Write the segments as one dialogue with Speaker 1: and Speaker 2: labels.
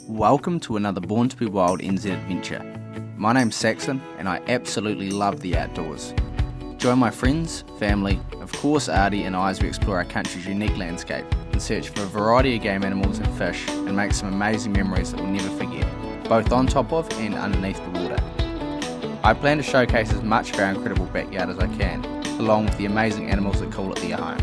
Speaker 1: Welcome to another Born to be Wild NZ adventure. My name's Saxon and I absolutely love the outdoors. Join my friends, family, of course Arti and I as we explore our country's unique landscape and search for a variety of game animals and fish and make some amazing memories that we'll never forget, both on top of and underneath the water. I plan to showcase as much of our incredible backyard as I can, along with the amazing animals that call it their home.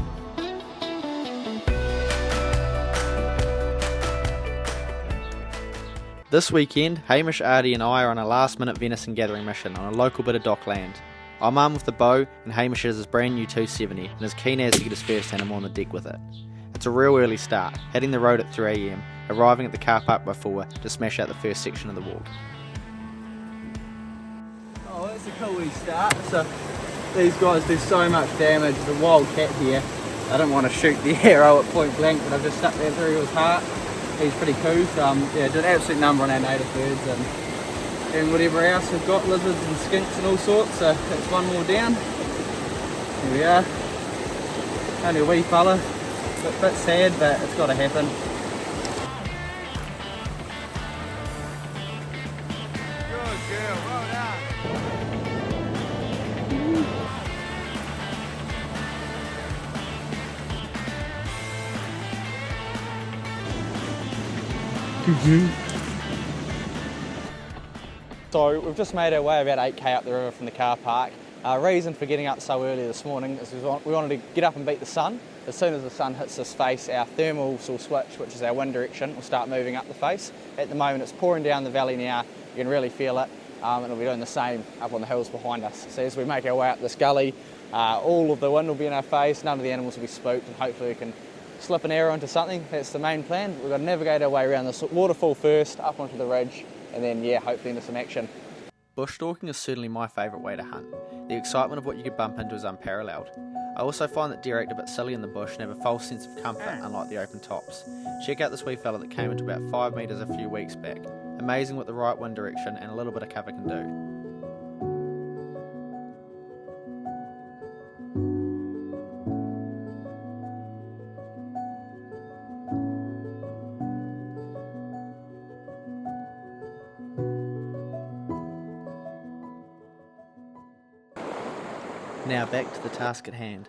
Speaker 2: This weekend, Hamish, Arti and I are on a last-minute venison gathering mission on a local bit of dockland. I'm armed with a bow and Hamish has his brand new 270 and is keen as to get his first animal on the deck with it. It's a real early start, hitting the road at 3 AM, arriving at the car park by 4 to smash out the first section of the walk.
Speaker 3: Oh, that's a cool wee start. So these guys do so much damage. The wild cat here, I don't want to shoot the arrow at point blank, but I've just stuck that through his heart. He's pretty cool, so yeah, did an absolute number on our native birds and whatever else we've got, lizards and skinks and all sorts, so that's one more down. Here we are. Only a wee fella, bit sad, but it's got to happen. Good girl, well done. So we've just made our way about 8k up the river from the car park. Our reason for getting up so early this morning is we wanted to get up and beat the sun. As soon as the sun hits this face, our thermals will switch, which is our wind direction, will start moving up the face. At the moment it's pouring down the valley now, you can really feel it, and it'll be doing the same up on the hills behind us. So as we make our way up this gully, all of the wind will be in our face, none of the animals will be spooked, and hopefully we can slip an arrow into something. That's the main plan. We've got to navigate our way around this waterfall first, up onto the ridge, and then yeah, hopefully into some action.
Speaker 2: Bush stalking is certainly my favourite way to hunt. The excitement of what you could bump into is unparalleled. I also find that deer act a bit silly in the bush and have a false sense of comfort unlike the open tops. Check out this wee fella that came into about 5 metres a few weeks back. Amazing what the right wind direction and a little bit of cover can do. Now back to the task at hand.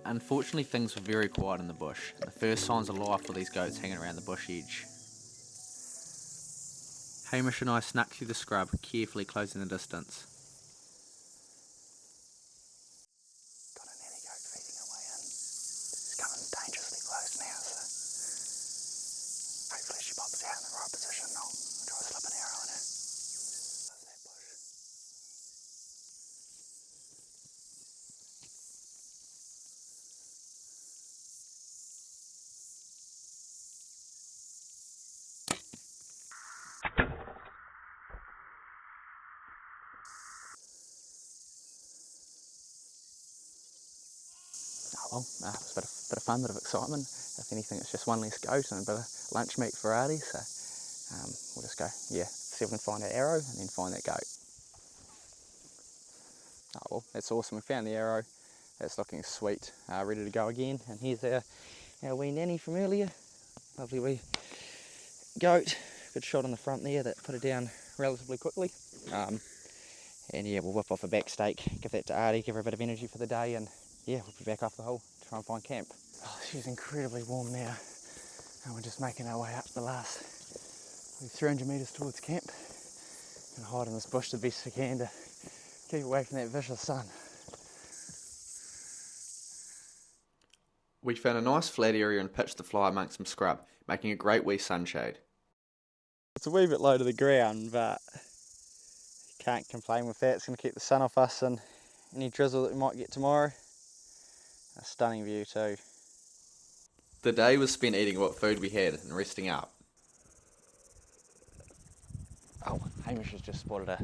Speaker 1: Unfortunately, things were very quiet in the bush. The first signs of life were these goats hanging around the bush edge. Hamish and I snuck through the scrub, carefully closing the distance.
Speaker 3: Got a nanny goat feeding her way in. She's coming dangerously close now, so hopefully she pops out in the right position. I'll try to slip an arrow in her. That's that bush. Oh well, it was a bit of fun, bit of excitement. If anything, it's just one less goat and a bit of lunch meat for Arti, so we'll just go, yeah, see if we can find our arrow and then find that goat. Oh well, that's awesome, we found the arrow, that's looking sweet, ready to go again, and here's our wee nanny from earlier, lovely wee goat, good shot on the front there that put her down relatively quickly. And yeah, we'll whip off a back stake, give that to Arti, give her a bit of energy for the day, and yeah, we'll be back off the hole, try and find camp. Oh, she's incredibly warm now, and we're just making our way up the last 300 metres towards camp, and hide in this bush the best we can to keep away from that vicious sun.
Speaker 1: We found a nice flat area and pitched the fly amongst some scrub, making a great wee sunshade.
Speaker 2: It's a wee bit low to the ground, but can't complain with that. It's going to keep the sun off us and any drizzle that we might get tomorrow. A stunning view too.
Speaker 1: The day was spent eating what food we had and resting up.
Speaker 3: Oh, Hamish has just spotted a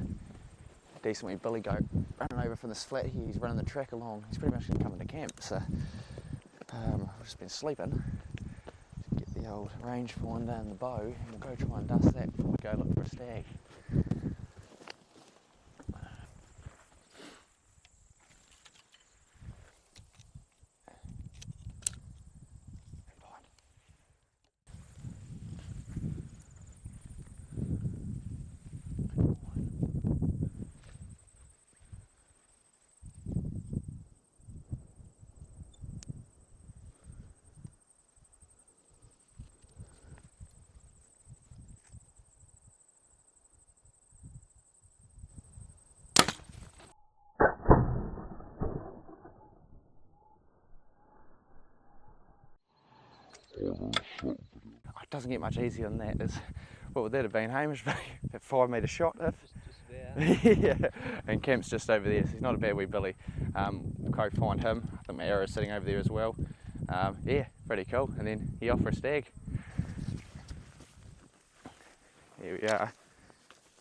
Speaker 3: decent wee billy goat running over from this flat here. He's running the track along. He's pretty much going to come into camp, so I've just been sleeping. Get the old rangefinder and the bow, and we'll go try and dust that before we go look for a stag. It doesn't get much easier than that. What would that have been, Hamish? A 5 metre shot? Yeah, and Camp's just over there, so he's not a bad wee billy. We'll go find him. I think my arrow's sitting over there as well. Yeah, pretty cool. And then he off for a stag. Here we are.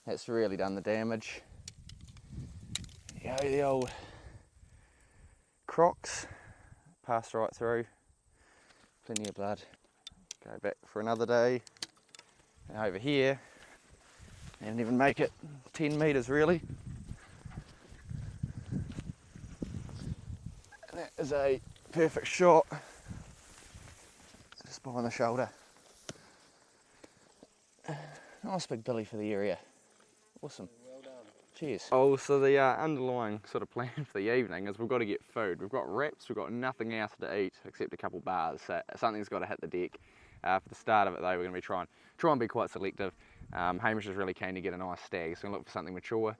Speaker 3: That's really done the damage. Yeah, the old Crocs passed right through. Plenty of blood. Go back for another day. Now over here, I didn't even make it 10 metres really. And that is a perfect shot. Just behind the shoulder. Nice big billy for the area. Awesome. Well done. Cheers. Oh, so the underlying sort of plan for the evening is we've got to get food. We've got wraps, we've got nothing else to eat except a couple bars. So something's got to hit the deck. For the start of it though, we're going to be try and be quite selective. Hamish is really keen to get a nice stag, so we're going to look for something mature.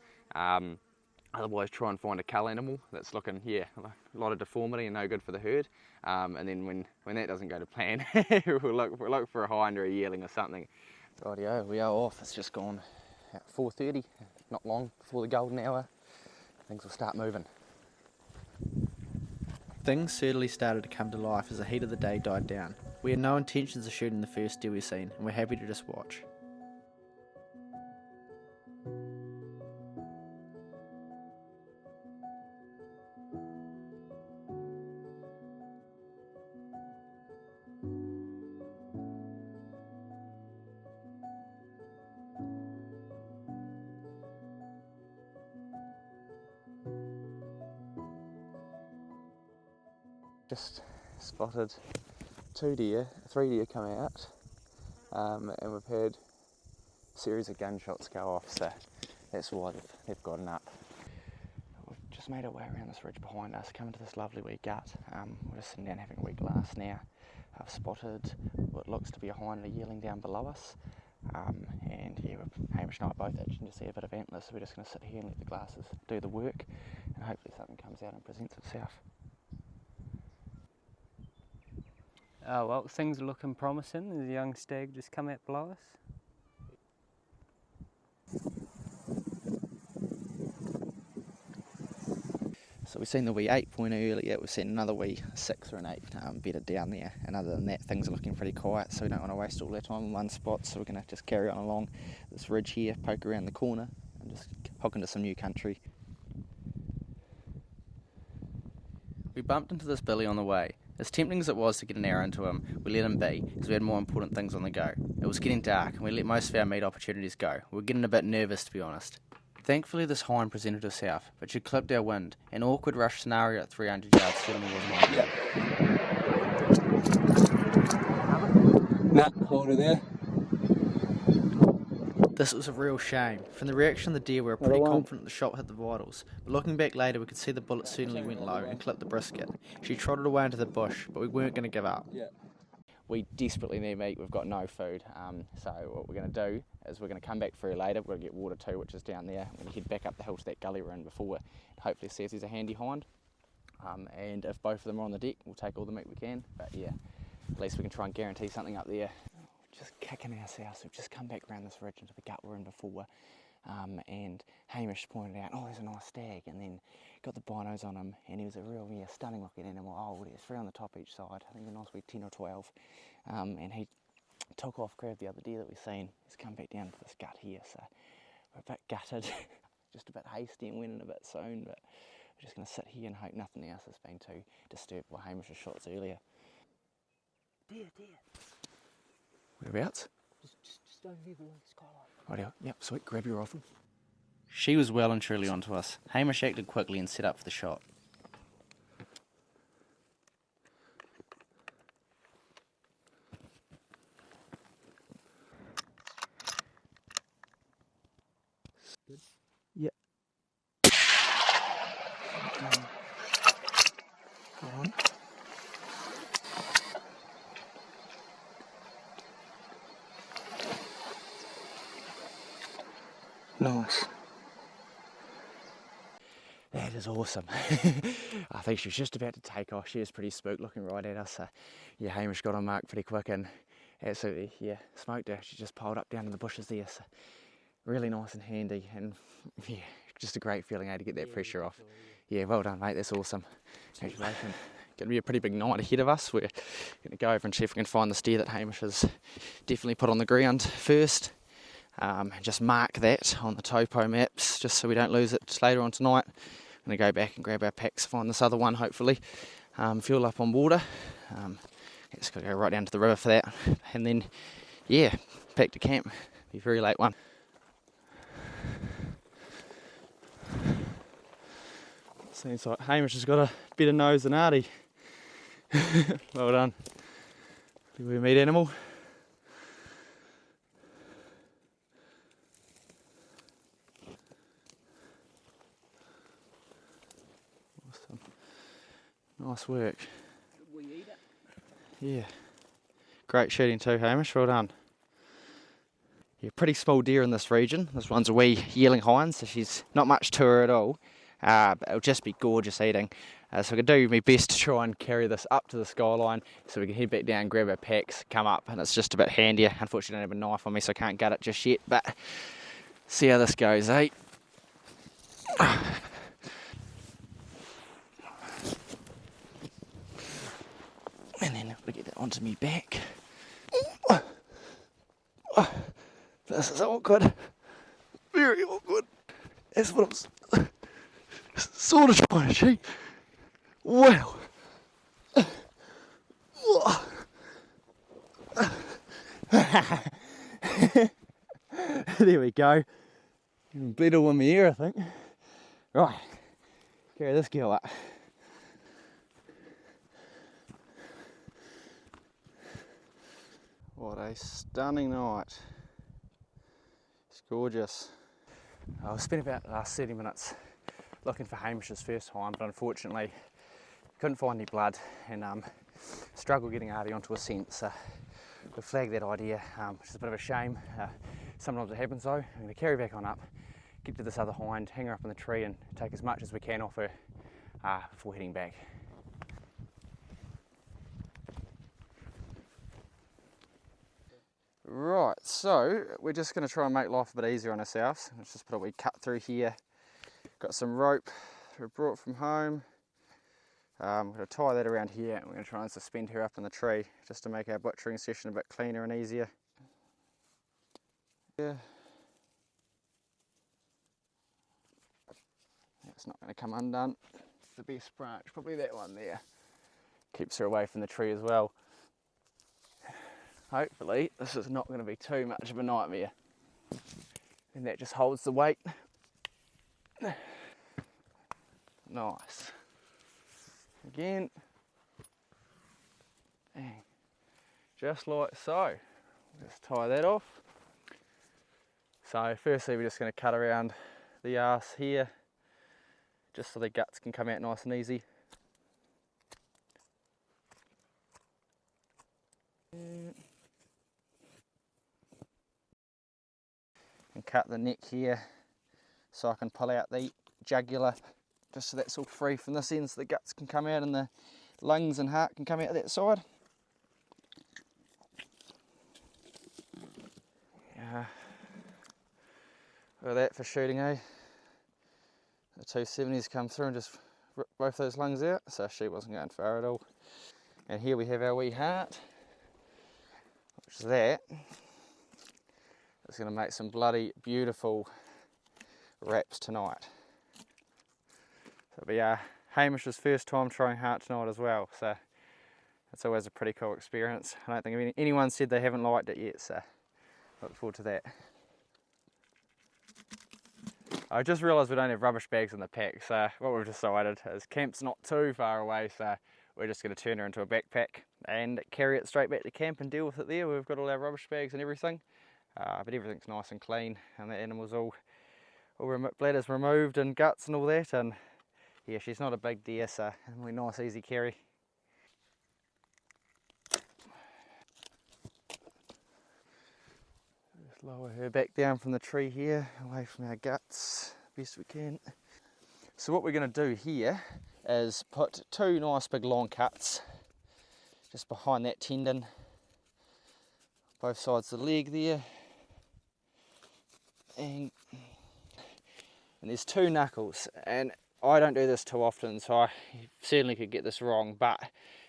Speaker 3: Otherwise try and find a cull animal that's looking, yeah, a lot of deformity and no good for the herd. And then when that doesn't go to plan, we'll look for a hind or a yearling or something. Rightio, we are off. It's just gone at 4:30, not long before the golden hour. Things will start moving.
Speaker 2: Things certainly started to come to life as the heat of the day died down. We had no intentions of shooting the first deer we seen, and we're happy to just watch.
Speaker 3: Just spotted 3 deer come out, and we've had a series of gunshots go off, so that's why they've gotten up. We've just made our way around this ridge behind us, coming to this lovely wee gut. We're just sitting down having a wee glass now. I've spotted what looks to be a hind and a yearling down below us, and yeah, Hamish and I are both itching to see a bit of antlers, so we're just going to sit here and let the glasses do the work, and hopefully something comes out and presents itself.
Speaker 4: Well, things are looking promising. There's a young stag just come out below us.
Speaker 3: So we've seen the wee 8 pointer earlier, we've seen another wee 6 or an 8 bedded down there, and other than that things are looking pretty quiet, so we don't want to waste all our time in one spot, so we're going to just carry on along this ridge here, poke around the corner and just hook into some new country.
Speaker 1: We bumped into this billy on the way. As tempting as it was to get an arrow into him, we let him be, because we had more important things on the go. It was getting dark, and we let most of our meat opportunities go. We were getting a bit nervous, to be honest. Thankfully, this hind presented herself, but she clipped our wind. An awkward rush scenario at 300 yards certainly wasn't ideal.
Speaker 5: Nah, hold her there.
Speaker 2: This was a real shame. From the reaction of the deer, we were pretty confident the shot hit the vitals, but looking back later we could see the bullet certainly went low and clipped the brisket. She trotted away into the bush, but we weren't going to give up.
Speaker 5: Yeah.
Speaker 3: We desperately need meat, we've got no food, so what we're going to do is we're going to come back through later, we're going to get water too, which is down there. We're going to head back up the hill to that gully we were in before, and hopefully see if there's a handy hind, and if both of them are on the deck, we'll take all the meat we can, but yeah, at least we can try and guarantee something up there. Just kicking ourselves, we've just come back around this ridge into the gut we were in before, and Hamish pointed out, oh, there's a nice stag, and then got the binos on him, and he was a real, stunning looking animal. Oh, there's 3 on the top each side, I think a nice wee 10 or 12, and he took off, grabbed the other deer that we've seen. He's come back down to this gut here, so we're a bit gutted, just a bit hasty and went in a bit soon, but we're just going to sit here and hope nothing else has been too disturbed by Hamish's shots earlier.
Speaker 4: Deer.
Speaker 3: Whereabouts?
Speaker 4: Just over there below the skyline.
Speaker 3: Rightio, yep, sweet, grab your rifle.
Speaker 1: She was well and truly onto us. Hamish acted quickly and set up for the shot.
Speaker 3: Good. Yep. Go on. Nice. That is awesome. I think she was just about to take off. She was pretty spooked looking right at us. Yeah, Hamish got on mark pretty quick and absolutely, yeah, smoked her. She just piled up down in the bushes there. So really nice and handy, and yeah, just a great feeling, to get that pressure off. Yeah, well done, mate. That's awesome. Congratulations. Going to be a pretty big night ahead of us. We're going to go over and see if we can find the steer that Hamish has definitely put on the ground first. And just mark that on the topo maps just so we don't lose it later on tonight. I'm going to go back and grab our packs, find this other one hopefully, fuel up on water. Just got to go right down to the river for that, and then yeah, back to camp. Be a very late one. Seems like Hamish has got a better nose than Arti. Well done. Did we meet animal? Awesome. Nice work.
Speaker 4: Did we eat it?
Speaker 3: Yeah. Great shooting too, Hamish. Well done. Yeah, pretty small deer in this region. This one's a wee yearling hind, so she's not much to her at all. But it'll just be gorgeous eating. So I can do my best to try and carry this up to the skyline so we can head back down, grab our packs, come up, and it's just a bit handier. Unfortunately I don't have a knife on me, so I can't gut it just yet, but see how this goes, eh? And then I've got to get that onto me back. This is awkward. Very awkward. That's what I'm sort of trying to achieve. Wow. There we go. Even better one here, I think. Right. Carry this girl up. What a stunning night. It's gorgeous. I spent about the last 30 minutes looking for Hamish's first hind, but unfortunately couldn't find any blood and struggled getting Arti onto a scent. So we flagged that idea, which is a bit of a shame. Sometimes it happens though. I'm going to carry back on up, get to this other hind, hang her up in the tree and take as much as we can off her before heading back. Right, so we're just going to try and make life a bit easier on ourselves. Let's just put a wee cut through here. Got some rope we brought from home. I'm going to tie that around here and we're going to try and suspend her up in the tree just to make our butchering session a bit cleaner and easier. Yeah. It's not going to come undone. The best branch, probably that one there. Keeps her away from the tree as well. Hopefully this is not going to be too much of a nightmare. And that just holds the weight. Nice. Again. And just like so. Just tie that off. So firstly we're just going to cut around the arse here, just so the guts can come out nice and easy. And cut the neck here so I can pull out the jugular just so that's all free from this end, so the guts can come out and the lungs and heart can come out that side. Yeah. Look at that for shooting, eh? The 270s come through and just rip both those lungs out, so she wasn't going far at all. And here we have our wee heart, which is that. It's going to make some bloody beautiful wraps tonight. So it'll be Hamish's first time trying heart tonight as well, so it's always a pretty cool experience. I don't think anyone said they haven't liked it yet, so look forward to that. I just realised we don't have rubbish bags in the pack, so what we've decided is camp's not too far away, so we're just going to turn her into a backpack and carry it straight back to camp and deal with it there. We've got all our rubbish bags and everything. But everything's nice and clean, and the animal's all bladders removed and guts and all that, and yeah, she's not a big deer, so it'll be nice easy carry. Just lower her back down from the tree here, away from our guts, best we can. So what we're going to do here is put 2 nice big long cuts just behind that tendon, both sides of the leg there, and there's 2 knuckles, and I don't do this too often, so I certainly could get this wrong, but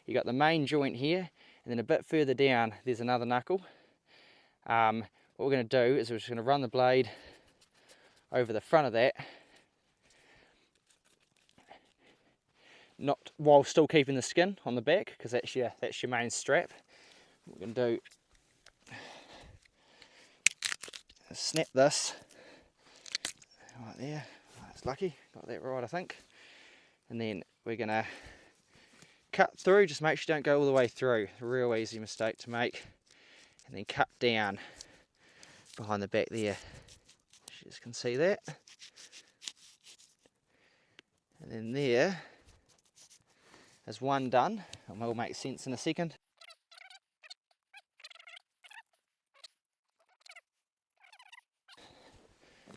Speaker 3: you got the main joint here, and then a bit further down there's another knuckle. What we're going to do is we're just going to run the blade over the front of that, not while still keeping the skin on the back, because that's your main strap. What we're going to do is snap this right there. That's lucky, got that right I think. And then we're going to cut through, just make sure you don't go all the way through, a real easy mistake to make. And then cut down behind the back there, you just can see that. And then there is one done, and will make sense in a second.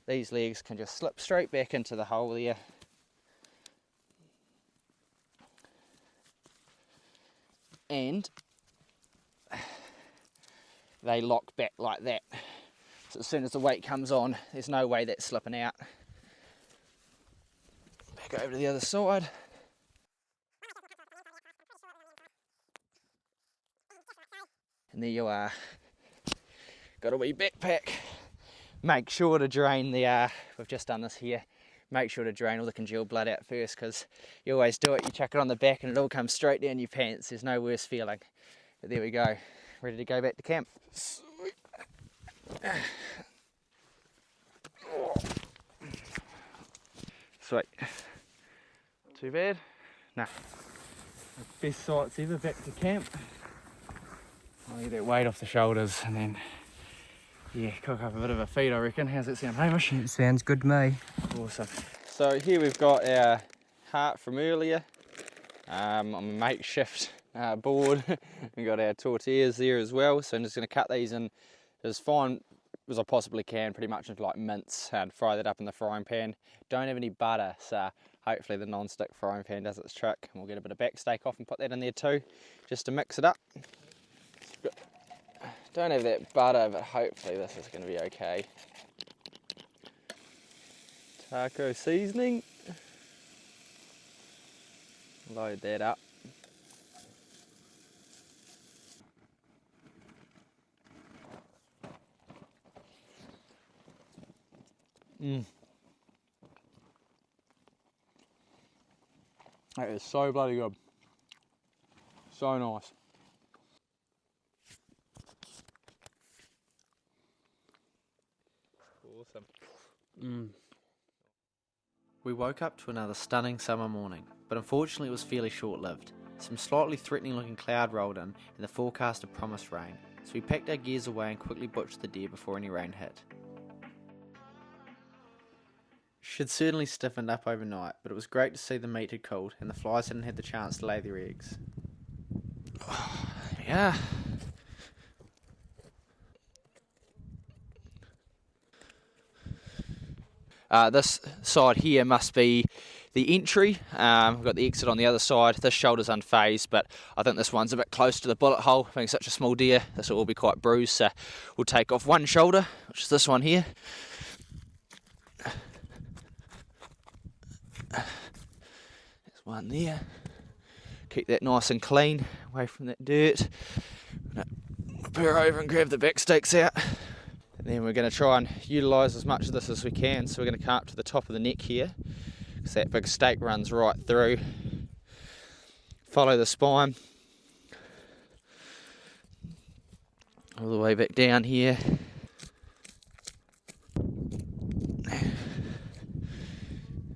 Speaker 3: These legs can just slip straight back into the hole there. And they lock back like that. So as soon as the weight comes on, there's no way that's slipping out. Back over to the other side. And there you are. Got a wee backpack. Make sure to drain the, we've just done this here, make sure to drain all the congealed blood out first, because you always do it, you chuck it on the back and it all comes straight down your pants. There's no worse feeling. But there we go, ready to go back to camp. Sweet. Sweet. Too bad? Nah. Best sights ever back to camp. I'll get that weight off the shoulders and then, yeah, cook up a bit of a feed I reckon. How's that sound, Hamish?
Speaker 4: It sounds good to me.
Speaker 3: Awesome. So here we've got our heart from earlier. On a makeshift board. We've got our tortillas there as well. So I'm just going to cut these in as fine as I possibly can, pretty much into like mince, and fry that up in the frying pan. Don't have any butter, so hopefully the non-stick frying pan does its trick. And we'll get a bit of back steak off and put that in there too, just to mix it up. Don't have that butter, but hopefully this is going to be okay. Taco seasoning. Load that up. That is so bloody good. So nice. Awesome.
Speaker 2: We woke up to another stunning summer morning, but unfortunately it was fairly short-lived. Some slightly threatening looking cloud rolled in and the forecast had promised rain, so we packed our gears away and quickly butchered the deer before any rain hit. She'd certainly stiffened up overnight, but it was great to see the meat had cooled and the flies hadn't had the chance to lay their eggs.
Speaker 3: Yeah. This side here must be the entry. We've got the exit on the other side. This shoulder's unfazed, but I think this one's a bit close to the bullet hole. Being such a small deer, this will all be quite bruised, so we'll take off one shoulder, which is this one here. There's one there. Keep that nice and clean, away from that dirt. Whip her over and grab the back steaks out. And then we're going to try and utilise as much of this as we can. So we're going to come up to the top of the neck here, because that big steak runs right through. Follow the spine all the way back down here.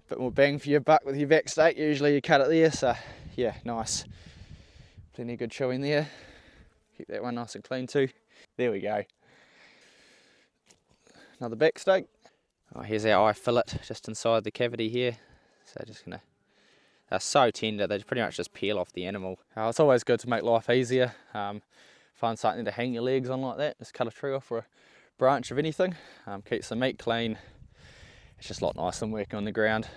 Speaker 3: Bit more bang for your buck with your back steak. Usually you cut it there, so yeah, nice. Plenty of good chewing there. Keep that one nice and clean too. There we go. Another back steak. Oh, here's our eye fillet just inside the cavity here. So just gonna, they're so tender, they pretty much just peel off the animal. It's always good to make life easier. Find something to hang your legs on like that. Just cut a tree off or a branch of anything. Keeps the meat clean. It's just a lot nicer than working on the ground.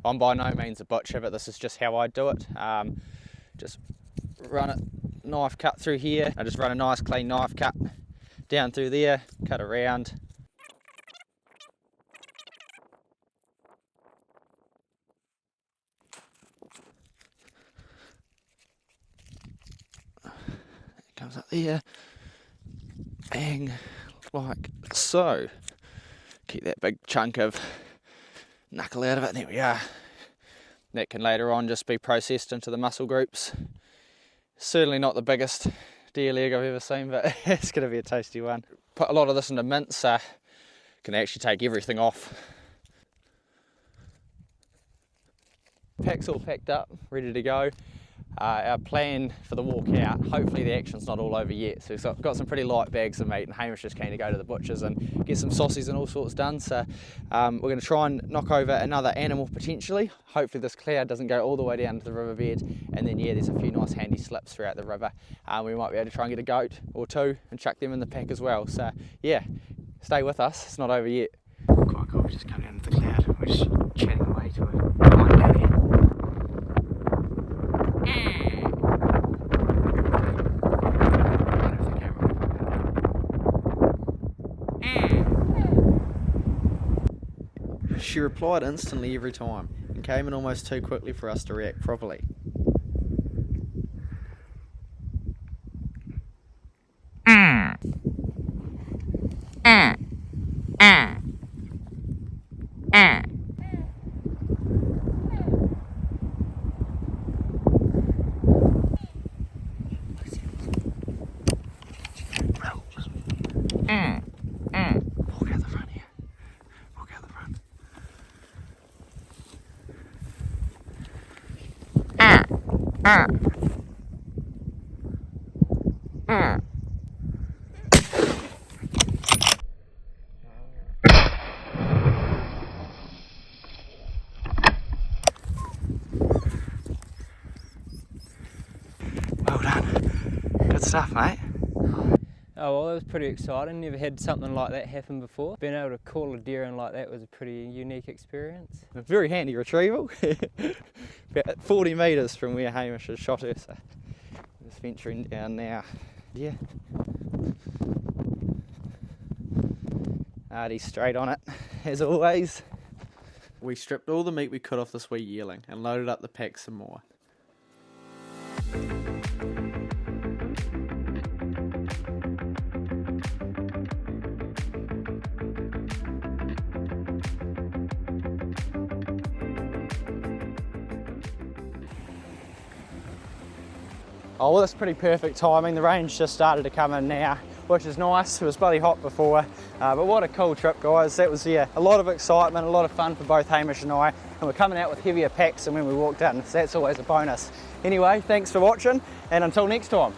Speaker 2: I'm by no means a butcher, but this is just how I do it. Just run it, knife cut through here. I just run a nice clean knife cut down through there, cut around. It comes up there, bang, like so. Keep that big chunk of knuckle out of it. There we are. That can later on just be processed into the muscle groups. Certainly not the biggest deer leg I've ever seen, but it's going to be a tasty one. Put a lot of this into mince, can actually take everything off. Pack's all packed up, ready to go. Our plan for the walk out, hopefully the action's not all over yet, so we've got some pretty light bags of meat, and Hamish is keen to go to the butcher's and get some sausages and all sorts done. So we're going to try and knock over another animal potentially. Hopefully this cloud doesn't go all the way down to the riverbed, and then yeah, there's a few nice handy slips throughout the river. We might be able to try and get a goat or two and chuck them in the pack as well. So yeah, stay with us, it's not over yet.
Speaker 1: Quite cool, just coming down to the cloud. We're just chatting away to it. Right down here.
Speaker 2: She replied instantly every time and came in almost too quickly for us to react properly.
Speaker 1: Walk out the front here. Walk out the front. Well done. Good stuff, mate.
Speaker 4: Oh well, that was pretty exciting. Never had something like that happen before. Being able to call a deer in like that was a pretty unique experience.
Speaker 2: A very handy retrieval. About 40 metres from where Hamish has shot her, so just venturing down now. Yeah. Artie's straight on it, as always. We stripped all the meat we could off this wee yearling and loaded up the pack some more. Oh well, that's pretty perfect timing. The rain's just started to come in now, which is nice. It was bloody hot before, but what a cool trip, guys. That was, yeah, a lot of excitement, a lot of fun for both Hamish and I, and we're coming out with heavier packs than when we walked in, so that's always a bonus. Anyway, thanks for watching, and until next time.